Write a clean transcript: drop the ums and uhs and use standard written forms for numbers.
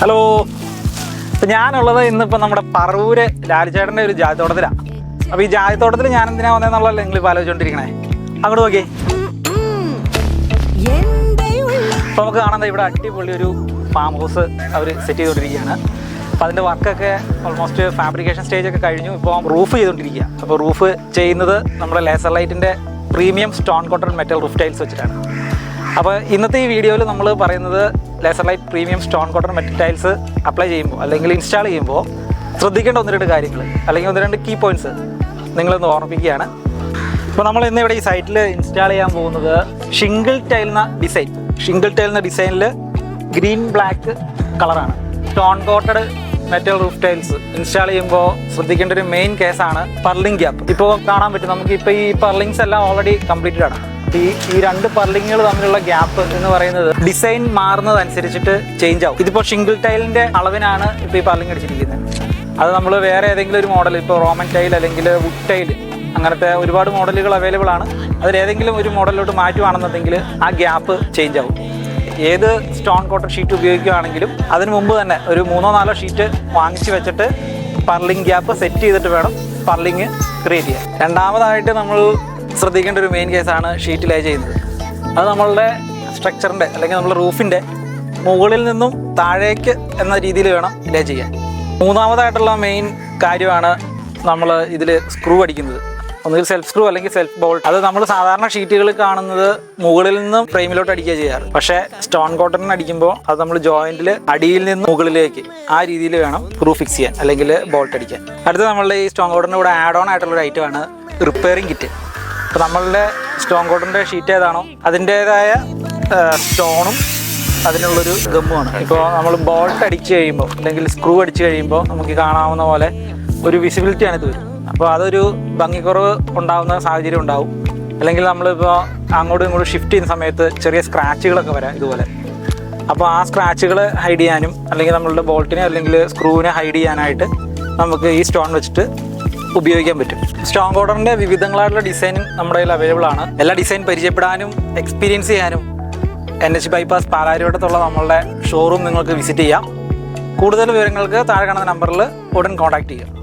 Hello, ഇപ്പം ഞാനുള്ളത് ഇന്നിപ്പോൾ നമ്മുടെ പറവൂര് ലാലിച്ചേട്ടൻ്റെ ഒരു ജാതിത്തോട്ടത്തിലാണ്. അപ്പോൾ ഈ ജാതിത്തോട്ടത്തിൽ ഞാൻ എന്തിനാ വന്നതെന്നുള്ളതല്ലേ നിങ്ങൾ ഇപ്പോൾ ആലോചിച്ചുകൊണ്ടിരിക്കണേ. അങ്ങോട്ട് നോക്കിയേ. അപ്പോൾ നമുക്ക് കാണാൻ ഇവിടെ അടിപൊളി ഒരു ഫാം ഹൗസ് അവർ സെറ്റ് ചെയ്തുകൊണ്ടിരിക്കുകയാണ്. അപ്പോൾ അതിൻ്റെ വർക്കൊക്കെ ഓൾമോസ്റ്റ് ഫാബ്രിക്കേഷൻ സ്റ്റേജൊക്കെ കഴിഞ്ഞു. ഇപ്പോൾ റൂഫ് ചെയ്തുകൊണ്ടിരിക്കുക. അപ്പോൾ റൂഫ് ചെയ്യുന്നത് നമ്മുടെ ലേസർ ലൈറ്റിൻ്റെ premium stone cotton metal roof tiles വെച്ചിട്ടാണ്. അപ്പോൾ ഇന്നത്തെ ഈ വീഡിയോയിൽ നമ്മൾ പറയുന്നത് laser light premium stone cotton metal tiles apply ചെയ്യുമ്പോൾ അല്ലെങ്കിൽ ഇൻസ്റ്റാൾ ചെയ്യുമ്പോൾ ശ്രദ്ധിക്കേണ്ട 1-2 കാര്യങ്ങൾ അല്ലെങ്കിൽ 1-2 കീ പോയിൻറ്റ്സ് നിങ്ങളൊന്ന് ഓർമ്മിപ്പിക്കുകയാണ്. ഇപ്പോൾ നമ്മൾ ഇന്ന് ഇവിടെ ഈ സൈറ്റിൽ ഇൻസ്റ്റാൾ ചെയ്യാൻ പോകുന്നത് ഷിംഗിൾ ടൈൽന്ന ഡിസൈൻ. ഷിംഗിൾ ടൈൽന്ന ഡിസൈനിൽ ഗ്രീൻ ബ്ലാക്ക് കളറാണ്. Stone quoted metal roof tiles install ചെയ്യുമ്പോൾ ശ്രദ്ധിക്കേണ്ട ഒരു മെയിൻ കേസാണ് പർലിംഗ് ഗ്യാപ്പ്. ഇപ്പോൾ കാണാൻ പറ്റും നമുക്കിപ്പോൾ ഈ പർലിങ്സ് എല്ലാം ഓൾറെഡി കംപ്ലീറ്റഡ് ആണ്. ഈ 2 പർലിങ്ങുകൾ തമ്മിലുള്ള ഗ്യാപ്പ് എന്ന് പറയുന്നത് ഡിസൈൻ മാറുന്നതനുസരിച്ചിട്ട് ചേഞ്ച് ആവും. ഇതിപ്പോൾ ഷിംഗിൾ ടൈലിൻ്റെ അളവിനാണ് ഇപ്പോൾ ഈ പർലിങ് അടിച്ചിരിക്കുന്നത്. അത് നമ്മൾ വേറെ ഏതെങ്കിലും ഒരു മോഡൽ, ഇപ്പോൾ റോമൻ ടൈൽ അല്ലെങ്കിൽ വുഡ് ടൈൽ, അങ്ങനത്തെ ഒരുപാട് മോഡലുകൾ അവൈലബിൾ ആണ്. അതിലേതെങ്കിലും ഒരു മോഡലിലോട്ട് മാറ്റുവാണെന്നുണ്ടെങ്കിൽ ആ ഗ്യാപ്പ് ചേഞ്ച് ആവും. ഏത് സ്റ്റോൺ കോട്ടൺ ഷീറ്റ് ഉപയോഗിക്കുകയാണെങ്കിലും അതിന് മുമ്പ് തന്നെ ഒരു 3-4 ഷീറ്റ് വാങ്ങിച്ച് വെച്ചിട്ട് പർലിംഗ് ഗ്യാപ്പ് സെറ്റ് ചെയ്തിട്ട് വേണം പർലിങ് ക്രിയേറ്റ് ചെയ്യാൻ. രണ്ടാമതായിട്ട് നമ്മൾ ശ്രദ്ധിക്കേണ്ട ഒരു മെയിൻ കേസാണ് ഷീറ്റ് ലേ ചെയ്യുന്നത്. അത് നമ്മളുടെ സ്ട്രക്ചറിൻ്റെ അല്ലെങ്കിൽ നമ്മുടെ റൂഫിൻ്റെ മുകളിൽ നിന്നും താഴേക്ക് എന്ന രീതിയിൽ വേണം ലേ ചെയ്യാൻ. മൂന്നാമതായിട്ടുള്ള മെയിൻ കാര്യമാണ് നമ്മൾ ഇതിൽ സ്ക്രൂ അടിക്കുന്നത്. ഒന്നുകിൽ സെൽഫ് സ്ക്രൂ അല്ലെങ്കിൽ സെൽഫ് ബോൾട്ട്. അത് നമ്മൾ സാധാരണ ഷീറ്റുകൾ കാണുന്നത് മുകളിൽ നിന്നും ഫ്രെയിമിലോട്ട് അടിക്കുക ചെയ്യാറ്. പക്ഷേ സ്റ്റോൺ കോട്ടണിന് അടിക്കുമ്പോൾ അത് നമ്മൾ ജോയിന്റിൽ അടിയിൽ നിന്ന് മുകളിലേക്ക് ആ രീതിയിൽ വേണം സ്ക്രൂ ഫിക്സ് ചെയ്യാൻ അല്ലെങ്കിൽ ബോൾട്ട് അടിക്കാൻ. അടുത്ത് നമ്മളുടെ ഈ സ്റ്റോൺ കോട്ടണിൻ്റെ കൂടെ ആഡ് ഓൺ ആയിട്ടുള്ളൊരു ഐറ്റമാണ് റിപ്പയറിംഗ് കിറ്റ്. അപ്പോൾ നമ്മളുടെ സ്റ്റോൺ കോട്ടണിൻ്റെ ഷീറ്റ് ഏതാണോ അതിൻ്റേതായ സ്റ്റോണും അതിനുള്ളൊരു ഗമ്മുമാണ്. ഇപ്പോൾ നമ്മൾ ബോൾട്ട് അടിച്ച് കഴിയുമ്പോൾ അല്ലെങ്കിൽ സ്ക്രൂ അടിച്ച് കഴിയുമ്പോൾ നമുക്ക് കാണാവുന്ന പോലെ ഒരു വിസിബിലിറ്റിയാണ് ഇത് വരും. അപ്പോൾ അതൊരു ഭംഗിക്കുറവ് ഉണ്ടാകുന്ന സാഹചര്യം ഉണ്ടാവും. അല്ലെങ്കിൽ നമ്മളിപ്പോൾ അങ്ങോട്ടും ഇങ്ങോട്ടും ഷിഫ്റ്റ് ചെയ്യുന്ന സമയത്ത് ചെറിയ സ്ക്രാച്ചുകളൊക്കെ വരാം ഇതുപോലെ. അപ്പോൾ ആ സ്ക്രാച്ചുകൾ ഹൈഡ് ചെയ്യാനും അല്ലെങ്കിൽ നമ്മളുടെ ബോൾട്ടിനെ അല്ലെങ്കിൽ സ്ക്രൂവിനെ ഹൈഡ് ചെയ്യാനായിട്ട് നമുക്ക് ഈ സ്റ്റോൺ വെച്ചിട്ട് ഉപയോഗിക്കാൻ പറ്റും. സ്റ്റോൺ കോട്ടണിൻ്റെ വിവിധങ്ങളായിട്ടുള്ള ഡിസൈനും നമ്മുടെ കയ്യിൽ അവൈലബിൾ ആണ്. എല്ലാ ഡിസൈൻ പരിചയപ്പെടാനും എക്സ്പീരിയൻസ് ചെയ്യാനും NH ബൈപ്പാസ് പാലാരിവട്ടത്തുള്ള നമ്മളുടെ ഷോറൂം നിങ്ങൾക്ക് വിസിറ്റ് ചെയ്യാം. കൂടുതൽ വിവരങ്ങൾക്ക് താഴെ കാണുന്ന നമ്പറിൽ ഉടൻ കോൺടാക്റ്റ് ചെയ്യുക.